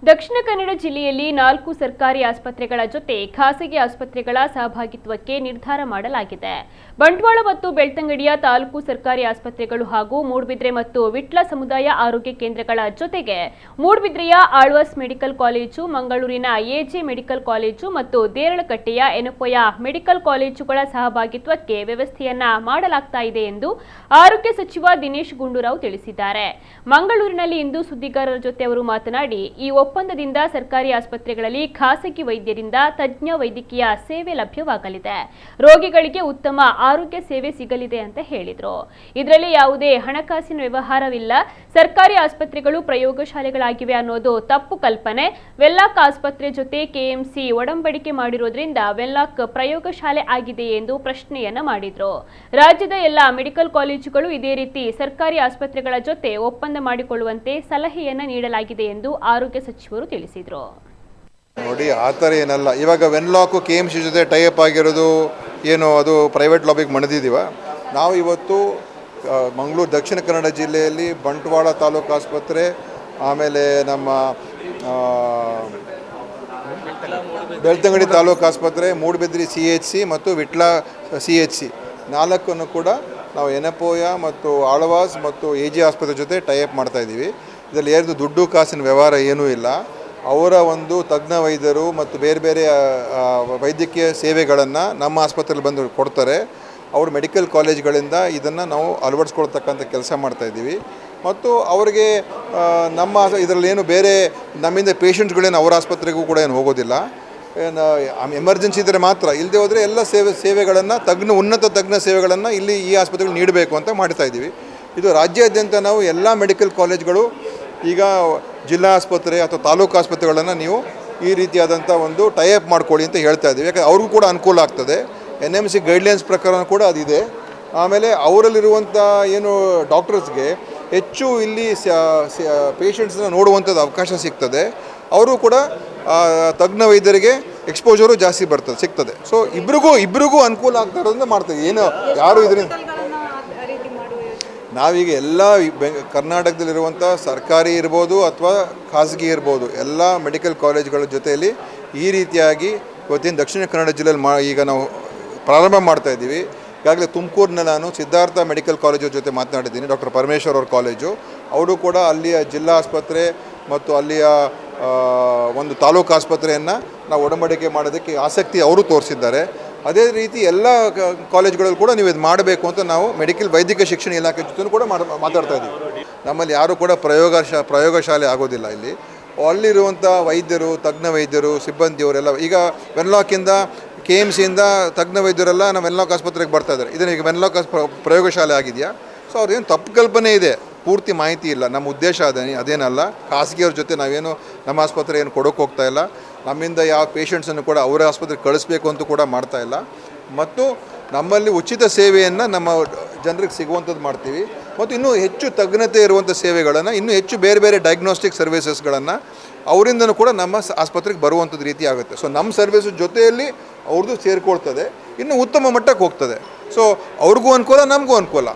ದಕ್ಷಿಣ ಕನ್ನಡ ಜಿಲ್ಲೆಯಲ್ಲಿ 4 ಸರ್ಕಾರಿ ಆಸ್ಪತ್ರೆಗಳ ಜೊತೆ ಖಾಸಗಿ ಆಸ್ಪತ್ರೆಗಳ ಸಹಭಾಗಿತ್ವಕ್ಕೆ ನಿರ್ಧಾರ ಮಾಡಲಾಗಿದೆ. ಬಂಟ್ವಾಳ ಮತ್ತು ಬೆಳ್ತಂಗಡಿಯ ತಾಲೂಕು ಸರ್ಕಾರಿ ಆಸ್ಪತ್ರೆಗಳು ಹಾಗೂ ಮೂಡಬಿದ್ರೆ ಮತ್ತು ವಿಟ್ಲ ಸಮುದಾಯ ಆರೋಗ್ಯ ಕೇಂದ್ರಗಳ ಜೊತೆಗೆ ಮೂಡಬಿದ್ರೆಯ ಆಳ್ವಾಸ್ ಮೆಡಿಕಲ್ ಕಾಲೇಜು, ಮಂಗಳೂರಿನ ಎಜೆ ಮೆಡಿಕಲ್ ಕಾಲೇಜು ಮತ್ತು ದೇರಳಕಟ್ಟೆಯ ಎನಪೋಯ ಮೆಡಿಕಲ್ ಕಾಲೇಜುಗಳ ಸಹಭಾಗಿತ್ವಕ್ಕೆ ವ್ಯವಸ್ಥೆಯನ್ನ ಮಾಡಲಾಗ್ತಾ ಇದೆ ಎಂದು ಆರೋಗ್ಯ ಸಚಿವ ದಿನೇಶ್ ಗುಂಡೂರಾವ್ ತಿಳಿಸಿದ್ದಾರೆ. ಮಂಗಳೂರಿನಲ್ಲಿ ಇಂದು ಸುದ್ದಿಗಾರರ ಜೊತೆ ಅವರು ಮಾತನಾಡಿ, ಈ ಒಪ್ಪಂದದಿಂದ ಸರ್ಕಾರಿ ಆಸ್ಪತ್ರೆಗಳಲ್ಲಿ ಖಾಸಗಿ ವೈದ್ಯರಿಂದ ತಜ್ಞ ವೈದ್ಯಕೀಯ ಸೇವೆ ಲಭ್ಯವಾಗಲಿದೆ. ರೋಗಿಗಳಿಗೆ ಉತ್ತಮ ಆರೋಗ್ಯ ಸೇವೆ ಸಿಗಲಿದೆ ಅಂತ ಹೇಳಿದರು. ಇದರಲ್ಲಿ ಯಾವುದೇ ಹಣಕಾಸಿನ ವ್ಯವಹಾರವಿಲ್ಲ. ಸರ್ಕಾರಿ ಆಸ್ಪತ್ರೆಗಳು ಪ್ರಯೋಗಶಾಲೆಗಳಾಗಿವೆ ಅನ್ನೋದು ತಪ್ಪು ಕಲ್ಪನೆ. ವೆನ್ಲಾಕ್ ಆಸ್ಪತ್ರೆ ಜೊತೆ ಕೆಎಂಸಿ ಒಡಂಬಡಿಕೆ ಮಾಡಿರೋದ್ರಿಂದ ವೆನ್ಲಾಕ್ ಪ್ರಯೋಗಶಾಲೆ ಆಗಿದೆ ಎಂದು ಪ್ರಶ್ನೆಯನ್ನ ಮಾಡಿದರು. ರಾಜ್ಯದ ಎಲ್ಲ ಮೆಡಿಕಲ್ ಕಾಲೇಜುಗಳು ಇದೇ ರೀತಿ ಸರ್ಕಾರಿ ಆಸ್ಪತ್ರೆಗಳ ಜೊತೆ ಒಪ್ಪಂದ ಮಾಡಿಕೊಳ್ಳುವಂತೆ ಸಲಹೆಯನ್ನ ನೀಡಲಾಗಿದೆ ಎಂದು ಆರೋಗ್ಯ ಸಚಿವರು ತಿಳಿಸಿದರು. ನೋಡಿ, ಆ ಥರ ಏನಲ್ಲ. ಇವಾಗ ವೆನ್ಲಾಕ್ ಕೆಎಂಸಿ ಜೊತೆ ಟೈಅಪ್ ಆಗಿರೋದು ಏನು ಅದು ಪ್ರೈವೇಟ್ ಲಾಬಿಗೆ ಮಣಿದಿದ್ದೀವ. ನಾವು ಇವತ್ತು ಮಂಗಳೂರು ದಕ್ಷಿಣ ಕನ್ನಡ ಜಿಲ್ಲೆಯಲ್ಲಿ ಬಂಟ್ವಾಳ ತಾಲೂಕು ಆಸ್ಪತ್ರೆ, ಆಮೇಲೆ ನಮ್ಮ ಬೆಳ್ತಂಗಡಿ ತಾಲೂಕು ಆಸ್ಪತ್ರೆ, ಮೂಡಬಿದ್ರಿ CHC ಮತ್ತು ವಿಟ್ಲ CHC 4 ಕೂಡ ನಾವು ಎನಪೋಯ ಮತ್ತು ಆಳ್ವಾಸ್ ಮತ್ತು ಎಜೆ ಆಸ್ಪತ್ರೆ ಜೊತೆ ಟೈಅಪ್ ಮಾಡ್ತಾಯಿದ್ದೀವಿ. ಇದರಲ್ಲಿ ಯಾರ್ದು ದುಡ್ಡು ಕಾಸಿನ ವ್ಯವಹಾರ ಏನೂ ಇಲ್ಲ. ಅವರ ಒಂದು ತಜ್ಞ ವೈದ್ಯರು ಮತ್ತು ಬೇರೆ ಬೇರೆ ವೈದ್ಯಕೀಯ ಸೇವೆಗಳನ್ನು ನಮ್ಮ ಆಸ್ಪತ್ರೆಯಲ್ಲಿ ಬಂದು ಕೊಡ್ತಾರೆ. ಅವರು ಮೆಡಿಕಲ್ ಕಾಲೇಜ್ಗಳಿಂದ ಇದನ್ನು ನಾವು ಅಳವಡಿಸ್ಕೊಳ್ತಕ್ಕಂಥ ಕೆಲಸ ಮಾಡ್ತಾಯಿದ್ದೀವಿ. ಮತ್ತು ಅವರಿಗೆ ನಮ್ಮ ಇದರಲ್ಲೇನು ಬೇರೆ ನಮ್ಮಿಂದ ಪೇಷಂಟ್ಗಳೇನು ಅವರ ಆಸ್ಪತ್ರೆಗೂ ಕೂಡ ಏನು ಹೋಗೋದಿಲ್ಲ. ಎಮರ್ಜೆನ್ಸಿ ಇದ್ದರೆ ಮಾತ್ರ, ಇಲ್ಲದೆ ಹೋದರೆ ಎಲ್ಲ ಸೇವೆಗಳನ್ನು ಉನ್ನತ ತಜ್ಞ ಸೇವೆಗಳನ್ನು ಇಲ್ಲಿ ಈ ಆಸ್ಪತ್ರೆಗಳು ನೀಡಬೇಕು ಅಂತ ಮಾಡ್ತಾಯಿದ್ದೀವಿ. ಇದು ರಾಜ್ಯಾದ್ಯಂತ ನಾವು ಎಲ್ಲ ಮೆಡಿಕಲ್ ಕಾಲೇಜ್ಗಳು ಈಗ ಜಿಲ್ಲಾ ಆಸ್ಪತ್ರೆ ಅಥವಾ ತಾಲೂಕು ಆಸ್ಪತ್ರೆಗಳನ್ನು ನೀವು ಈ ರೀತಿಯಾದಂಥ ಒಂದು ಟೈಅಪ್ ಮಾಡ್ಕೊಳ್ಳಿ ಅಂತ ಹೇಳ್ತಾ ಇದ್ದೀವಿ. ಯಾಕಂದರೆ ಅವ್ರಿಗೂ ಕೂಡ ಅನುಕೂಲ ಆಗ್ತದೆ. NMC ಗೈಡ್ಲೈನ್ಸ್ ಪ್ರಕಾರ ಕೂಡ ಅದಿದೆ. ಆಮೇಲೆ ಅವರಲ್ಲಿರುವಂಥ ಏನು ಡಾಕ್ಟರ್ಸ್ಗೆ ಹೆಚ್ಚು ಇಲ್ಲಿ ಪೇಷಂಟ್ಸನ್ನ ನೋಡುವಂಥದ್ದು ಅವಕಾಶ ಸಿಗ್ತದೆ. ಅವರು ಕೂಡ ತಜ್ಞ ವೈದ್ಯರಿಗೆ ಎಕ್ಸ್ಪೋಜರು ಜಾಸ್ತಿ ಸಿಗ್ತದೆ. ಸೊ ಇಬ್ಬರಿಗೂ ಅನುಕೂಲ ಆಗ್ತಾ ಇರೋದ್ರಿಂದ ಮಾಡ್ತೀವಿ. ಏನು ಯಾರು ಇದರಿಂದ ನಾವೀಗ ಎಲ್ಲ ಕರ್ನಾಟಕದಲ್ಲಿರುವಂಥ ಸರ್ಕಾರಿ ಇರ್ಬೋದು ಅಥವಾ ಖಾಸಗಿ ಇರ್ಬೋದು, ಎಲ್ಲ ಮೆಡಿಕಲ್ ಕಾಲೇಜ್ಗಳ ಜೊತೆಯಲ್ಲಿ ಈ ರೀತಿಯಾಗಿ ಇವತ್ತಿನ ದಕ್ಷಿಣ ಕನ್ನಡ ಜಿಲ್ಲೆಯಲ್ಲಿ ಈಗ ನಾವು ಪ್ರಾರಂಭ ಮಾಡ್ತಾಯಿದ್ದೀವಿ. ಈಗಾಗಲೇ ತುಮಕೂರಿನಲ್ಲಿ ನಾನು ಸಿದ್ಧಾರ್ಥ ಮೆಡಿಕಲ್ ಕಾಲೇಜು ಜೊತೆ ಮಾತನಾಡಿದ್ದೀನಿ. ಡಾಕ್ಟರ್ ಪರಮೇಶ್ವರ್ ಅವ್ರ ಕಾಲೇಜು, ಅವರು ಕೂಡ ಅಲ್ಲಿಯ ಜಿಲ್ಲಾ ಆಸ್ಪತ್ರೆ ಮತ್ತು ಅಲ್ಲಿಯ ಒಂದು ತಾಲೂಕು ಆಸ್ಪತ್ರೆಯನ್ನು ನಾವು ಒಡಂಬಡಿಕೆ ಮಾಡೋದಕ್ಕೆ ಆಸಕ್ತಿ ಅವರು ತೋರಿಸಿದ್ದಾರೆ. ಅದೇ ರೀತಿ ಎಲ್ಲ ಕಾಲೇಜುಗಳಲ್ಲಿ ಕೂಡ ನೀವು ಇದು ಮಾಡಬೇಕು ಅಂತ ನಾವು ವೈದ್ಯಕೀಯ ಶಿಕ್ಷಣ ಇಲಾಖೆ ಜೊತೆ ಕೂಡ ಮಾತಾಡ್ತಾ ಇದ್ದೀವಿ. ನಮ್ಮಲ್ಲಿ ಯಾರೂ ಕೂಡ ಪ್ರಯೋಗಶಾಲೆ ಆಗೋದಿಲ್ಲ. ಇಲ್ಲಿ ಅಲ್ಲಿರುವಂಥ ವೈದ್ಯರು, ತಜ್ಞ ವೈದ್ಯರು, ಸಿಬ್ಬಂದಿಯವರೆಲ್ಲ ಈಗ ವೆನ್ಲಾಕಿಂದ KMCಯಿಂದ ತಜ್ಞ ವೈದ್ಯರೆಲ್ಲ ನಮ್ಮ ವೆನ್ಲಾಕ್ ಆಸ್ಪತ್ರೆಗೆ ಬರ್ತಾ ಇದ್ದಾರೆ. ಇದನ್ನು ಈಗ ವೆನ್ಲಾಕ್ ಪ್ರಯೋಗಶಾಲೆ ಆಗಿದೆಯಾ? ಸೊ ಅವ್ರೇನು ತಪ್ಪು ಕಲ್ಪನೆ ಇದೆ, ಪೂರ್ತಿ ಮಾಹಿತಿ ಇಲ್ಲ. ನಮ್ಮ ಉದ್ದೇಶ ಅದೇನಲ್ಲ. ಖಾಸಗಿಯವ್ರ ಜೊತೆ ನಾವೇನು ನಮ್ಮ ಆಸ್ಪತ್ರೆ ಏನು ಕೊಡೋಕೆ ಹೋಗ್ತಾ ಇಲ್ಲ. ನಮ್ಮಿಂದ ಯಾವ ಪೇಷಂಟ್ಸನ್ನು ಕೂಡ ಅವರ ಆಸ್ಪತ್ರೆಗೆ ಕಳಿಸ್ಬೇಕು ಅಂತ ಕೂಡ ಮಾಡ್ತಾ ಇಲ್ಲ. ಮತ್ತು ನಮ್ಮಲ್ಲಿ ಉಚಿತ ಸೇವೆಯನ್ನು ನಮ್ಮ ಜನರಿಗೆ ಸಿಗುವಂಥದ್ದು ಮಾಡ್ತೀವಿ. ಮತ್ತು ಇನ್ನೂ ಹೆಚ್ಚು ತಜ್ಞತೆ ಇರುವಂಥ ಸೇವೆಗಳನ್ನು, ಇನ್ನೂ ಹೆಚ್ಚು ಬೇರೆ ಬೇರೆ ಡಯಾಗ್ನೋಸ್ಟಿಕ್ ಸರ್ವಿಸಸ್ಗಳನ್ನು ಅವರಿಂದನೂ ಕೂಡ ನಮ್ಮ ಆಸ್ಪತ್ರೆಗೆ ಬರುವಂಥದ್ದು ರೀತಿ ಆಗುತ್ತೆ. ಸೊ ನಮ್ಮ ಸರ್ವಿಸ್ ಜೊತೆಯಲ್ಲಿ ಅವ್ರದ್ದು ಸೇರಿಕೊಳ್ತದೆ, ಇನ್ನೂ ಉತ್ತಮ ಮಟ್ಟಕ್ಕೆ ಹೋಗ್ತದೆ. ಸೊ ಅವ್ರಿಗೂ ಅನುಕೂಲ, ನಮಗೂ ಅನುಕೂಲ.